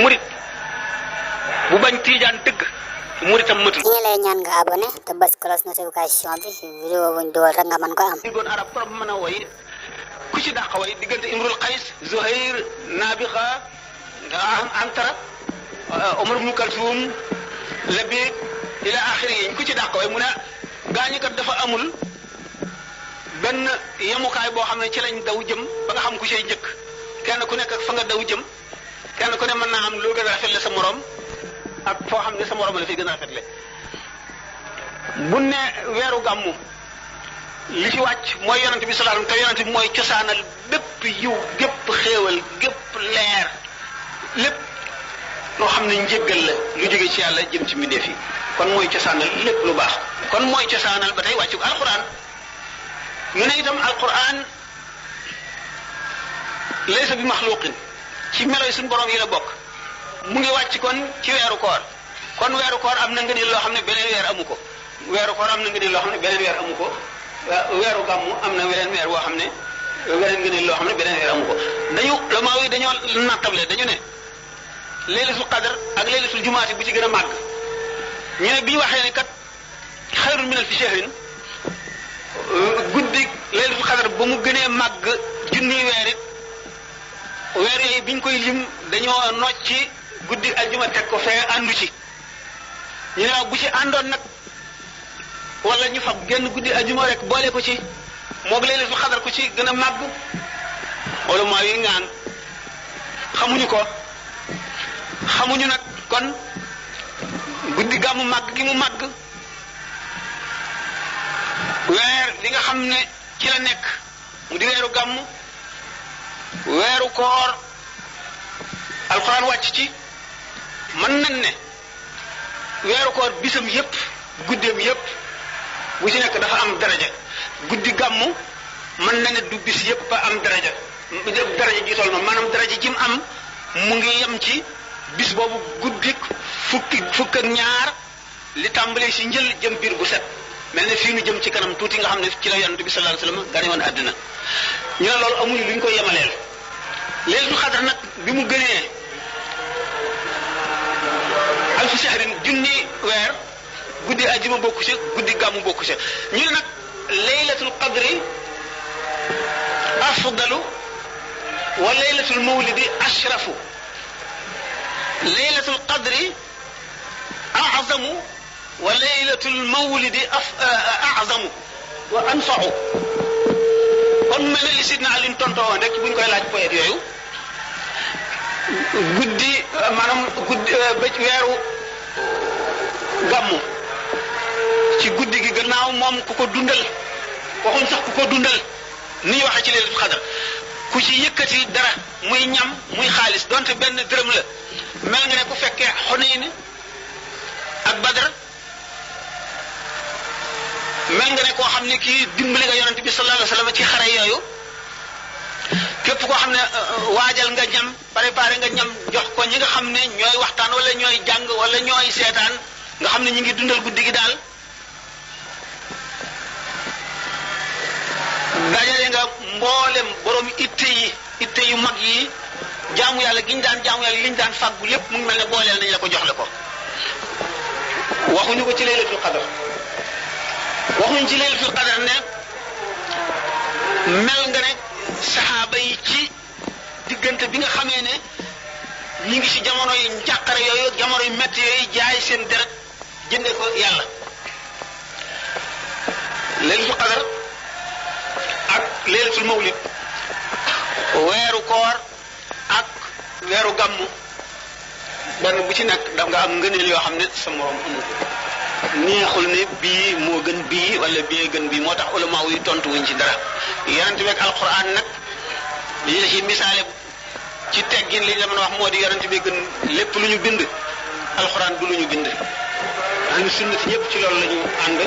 murit bu bañ tiijaan dëgg muritam matul. ñu lay ñaan nga abonné te bës cloche notification bi vidéo buñ dugal rek nga mën ko am. digoon arab trop mën a woy ku ci dàq way diggante Imrul Qays Zuhayr Nabixa Antara Omar ibn Kalsum Labid ila axiri yi ku ci dàq way mu ne gaañu kat dafa amul benn yemukaay boo xam ne ci lañ daw jëm ba nga xam ku cay njëkk kenn ku nekk ak fa nga daw jëm kenn ku ne mën naa am loo gën a rafetle sa morom ak foo xam ne sa morom la fi gën a rafetle bu ne weeru gàmmu li ci wàcc mooy yonent bi sallallahu alayhi wasallam te yonent bi mooy cosaanal bépp yiw gépp xéewal gépp leer lépp loo xam ne njëggal la lu jóge ci yàlla jëm ci mbindeef yi kon mooy cosaanal lépp lu baax kon mooy cosaanal ba tey wàccu alquran ñu ne itam alquran laysa bi maxluqin ci meloy suñu borom yi la bokk mu ngi wàcc kon ci weeru koor kon weeru koor am na ngëneel loo xam ne beneen weer amu ko weeru koor am na ngëneel loo xam ne beneen weer amu ko weeru gàmmu am na weneen weer woo xam ne weneen ngëneel loo xam ne beneen weer amu ko dañu lamaa yi dañoo nattable dañu ne laylatul qadr ak laylatul jumaati bu ci gën a màgg ñu ne bi ñu waxee ne kat xayrun min alfi shahrin guddi laylatul qadr ba mu gënee màgg junniy weer it weer yooyu biñ koy lim dañoo nocci guddi aljuma teg ko fee àndu ci ñu ne waaw bu ci àndoon nag wala ñu fab genn guddi aljuma rek boole ko ci moog laylatul qadr ku ci gën a màgg wala maa yi ngaan xamuñu nag kon guddi gàmmu màgg gi mu màgg weer li nga xam ne ci la nekk mu di weeru gàmmu weeru koor alxuraan wàcc ci mën nañ ne weeru koor bisam yépp guddeem yépp bu ci nekk dafa am daraja guddi gàmmu mën na ne du bis yépp ba am daraja ji toll noonu maanaam daraja ji mu am mu ngi yem ci bis boobu guddik fukk ak ñaar li tàmbalee si njël jëm biir bu set mel ne fii nu jëm ci kanam tuuti nga xam ne ci la yonent bi sallallahu alayhi wasallam gane woon àddina ñu ne loolu amuñu lu ñu koy yemaleel laylatul qadr nag bi mu gënee alfu shahrin junni weer guddi ajjuma bokku ca guddi gàmmu bokku ca ñu ne nag laylatul qadri afdalu wa laylatul mawlidi ashrafu laylatul qadri a'zamu wa laylatul mawlidi a'zamu wa anfa'u kon mel na li sidna Ali tontoo woon rek buñ koy laaj poète yooyu guddi maanaam guddi ba weeru gàmmu ci guddi gi gannaaw moom ku ko dundal waxuñ sax ku ko dundal ni ñu waxee ci laylatul qadr ku ci yëkkati dara muy ñam muy xaalis donte benn dërëm la mel nga ne ku fekkee Xunayn ak Badr mel nga ne koo xam ne kii dimbali nga yonent bi sallallahu alayhi wasallam ci xare yooyu képp koo xam ne waajal nga ñam préparé nga ñam jox ko ñi nga xam ne ñooy waxtaan wala ñooy jàng wala ñooy seetaan nga xam ne ñu ngi dundal guddi gi daal dajale nga mboolem borom itte yu mag yi jaamu yàlla gi ñu daan jaamu yàlla li ñu daan fàggu lépp mu ngi mel ne booleel nañ la ko jox la ko waxuñu ko ci laylatul qadr waxuñu ci laylatul qadr ne mel nga ne saxaaba yi ci diggante bi nga xamee ne ñu ngi ci jamono yi njàqare yooyu jamono yu metti yooyu jaay seen deret jënde ko yàlla laylatul qadr ak laylatul mawlid weeru koor ak weeru gàmmu benn bu ci nekk da nga am ngëneel yoo xam ne sa morom amu neexul ne bii moo gën bii wala bii gën bii moo tax ulama yi tontu wuñ ci dara yonent bi ak alquran nag li la ci misaale ci teggin li la mën a wax moo di yonent bi gën lépp lu ñu bind alquran du lu ñu bind ahlu sunnati ñëpp ci loolu la ñu ànd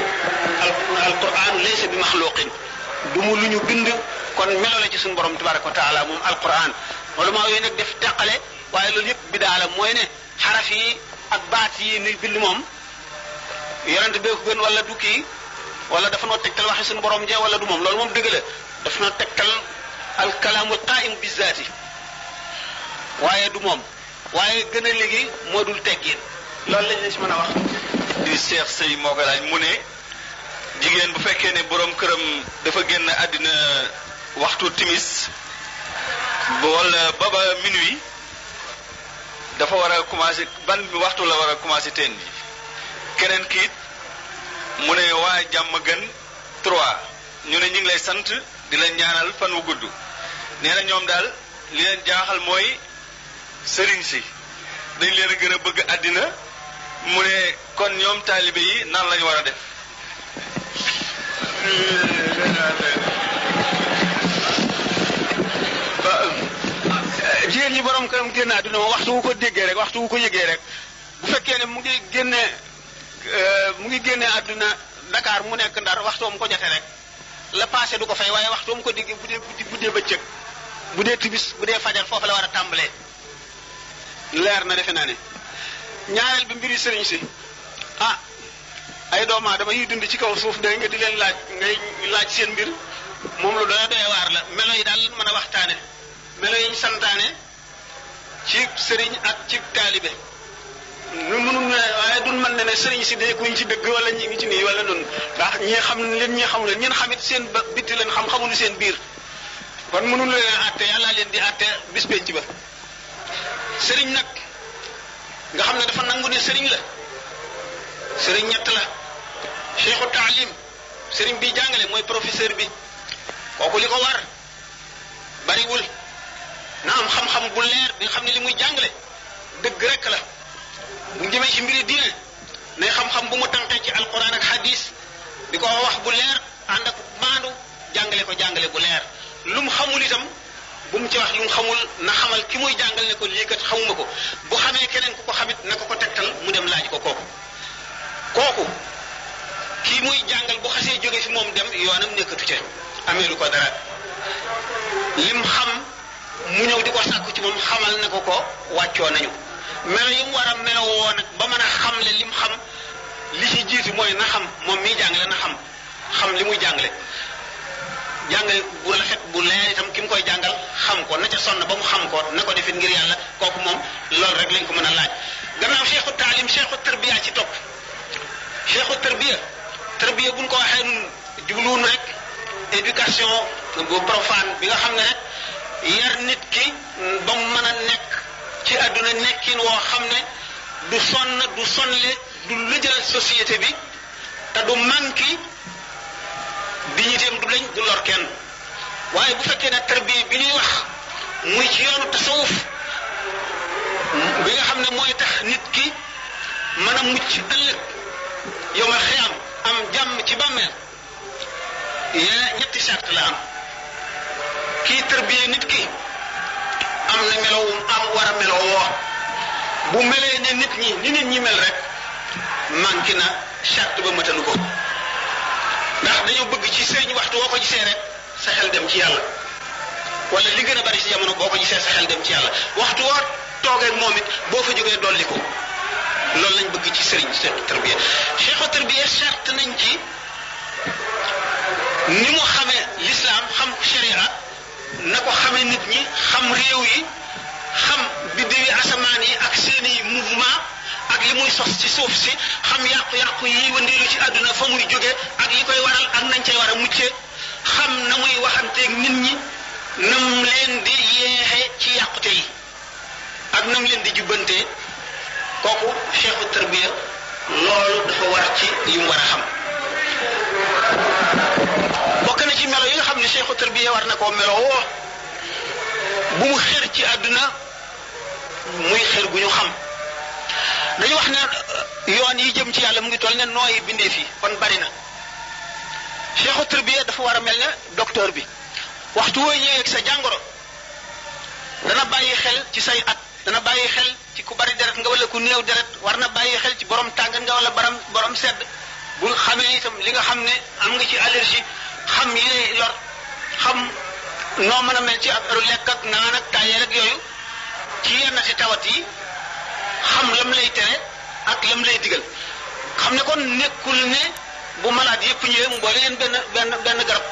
alquran laysa bi maxluqin du mu lu ñu bind kon melo la ci suñu borom tabaraka wa taala moom alquran ulama yi nag def teqale waaye loolu yëpp bidaa la mooy ne xaraf yi ak baat yi nuy bind moom yonent bee ko gën wala du kii wala dafa noo tegtal waxe suñu borom jee wala du moom loolu moom dëgg la dafa noo tegtal al kalaamul qaa'im bi zaati waaye du moom waaye gën a léegi moo dul teggin loolu lañ la ci mën a wax. di Cheikh Sey moo ko laaj mu ne jigéen bu fekkee ne borom këram dafa génn àddina waxtu timis wala ba minuit dafa war a commencé ban waxtu la war a commencé teen bi keneen kiit mu ne waa jàmm gën 3 ñu ne ñu ngi lay sant di leen ñaanal fan wu gudd nee na ñoom daal li leen jaaxal mooy sëriñ si dañ leen a gën a bëgg àddina mu ne kon ñoom taalibe yi nan lañu war a def. jigéen ñi borom këram génn àdduna moom waxtu wu ko déggee rek waxtu wu ko yëgee rek bu fekkee ne mu ngi génne àdduna Dakar mu nekk Ndar waxtoom ko jote rek la passé du ko fay waaye waxtoom ko digg bu dee bëccëg bu dee tibis bu dee fajar foofu la war a tàmbalee leer na defe naa ne. ñaareel bi mbiri sëriñ si ay doomu aadama yi dund ci kaw suuf day nga di leen laaj ngay laaj seen mbir moom lu doy waar la melo yi daal mën a waxtaane melo yi ñu santaane ci sëriñ ak ci taalibe ñu mënul ne waaye duñ mën ne sëriñ si dee kuñ ci dëgg wala ñi ngi ci nii wala noonu ndax ñi xam leen ñi xamul leen ñeen xamit seen bitti leen xamuñu seen biir kon mënul leen àtte yàlla leen di àtte bis penc ba sëriñ nag nga xam ne dafa nangu ne sëriñ la sëriñ ñett la cheikhu taalim sëriñ bi jàngale mooy professeur bi kooku li ko war bariwul na am xam-xam bu leer bi nga xam ne li muy jàngale dëgg rek la bu jëmee ci mbiri diine ne xam-xam bu mu tànkee ci alquran ak hadis di ko wax bu leer ànd ak maandu jàngale bu leer lu mu xamul itam bu mu ci wax lu mu xamul na xamal ki muy jàngal ne ko lii kat xamuma ko bu xamee keneen ku ko xamit na ko tegtal mu dem laaj ko kooku kii muy jàngal bu xasee jóge fi moom dem yoonam nekkatu ca ameelu ko dara lim xam mu ñëw di ko sàkku ci moom xamal na ko wàccoo nañu melo yi mu war a melo woo nag ba mën a xamle lim xam li ci jiitu mooy na xam moom miy jàngale na xam li muy jàngale bu rafet bu leer itam ki mu koy jàngal xam ko na ca sonn ba mu xam ko na ko defit ngir yàlla kooku moom loolu rek lañ ko mën a laaj gannaaw cheikhu taalim cheikhu tarbiya ci topp cheikhu tarbiya buñ ko waxee nun jubluwun rek éducation bu profane bi nga xam ne rek yar nit ki ba mu mën a nekk ci àdduna nekkin woo xam ne du sonle du lëjal société bi te du manqué dignitéem du lañ du lor kenn waaye bu fekkee ne tarbiya bi ñuy wax muy ci yoonu tasawuf bi nga xam ne mooy tax nit ki mën a mucc ëllëg yow ma xiyam am jàmm ci bàmmeel ñetti sart la am kii tarbiya nit ki am na melowum am war a meloo woo bu melee ne nit ñi mel rek manqué na charte ba matalu ko ndax dañoo bëgg ci sëriñ waxtu woo ko gisee rek sa xel dem ci yàlla wala li gën a bari ci jamono boo ko gisee sa xel dem ci yàlla waxtu woo toogee moom it boo fa jógee dolli ko loolu lañ bëgg ci sëriñ cheikhu tarbiya cheikhu tarbiya charte nañ ci ni mu xamee l'islam xam sharia na ko xamee nit ñi xam réew yi xam biddewi asamaan yi ak seeni mouvement ak li muy sos ci suuf si xam yàqu-yàqu yi wandeelu ci àdduna fa muy jóge ak yi koy waral ak nañ cay war a muccee xam na muy waxanteeg nit ñi nam leen di yeexe ci yàqute yi ak nam leen di jubbantee kooku cheikhu tarbiya loolu dafa war ci li mu war a xam bokk na ci melo yi nga xam ne cheikhu tarbiya war na koo melo woo bu mu xër ci àdduna muy xër gu ñu xam dañu wax ne yoon yi jëm ci yàlla mu ngi toll ne nooyi bindee fii kon bari na cheikhu tarbiya dafa war a mel ne docteur bi waxtu woo ñëwee ak sa jàngoro dana bàyyi xel ci say at dana bàyyi xel ci ku bari deret nga wala ku néew deret war na bàyyi xel ci borom tàngat nga wala borom sedd bu xamee itam li nga xam ne am nga ci allergie xam yi lay lor xam noo mën a mel ci affaire lekk ak naan ak tayeel ak yooyu ci yenn ci tawat yi xam lam lay tere ak lam lay digal xam ne kon nekkul ne bu malade yëpp ñëwee mu boole leen benn garab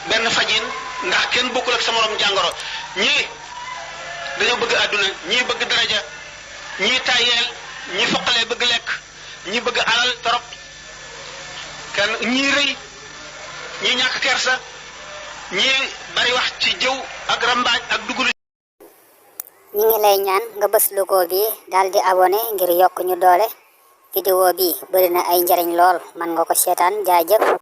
benn fajin ndax kenn bokkul ak sa morom jàngoro ñii dañoo bëgg àdduna ñii bëgg daraja ñi tayel ñi foqale bëgg lekk ñi bëgg alal torop kan ñi rëy ñi ñàkk kersa ñi bari wax ci jëw ak rambaaj ak dugul ñi ngi lay ñaan nga bëss logo bi daldi abonné ngir yokk ñu doole vidéo bi bari na ay njariñ lool man nga ko seetaan jaajëf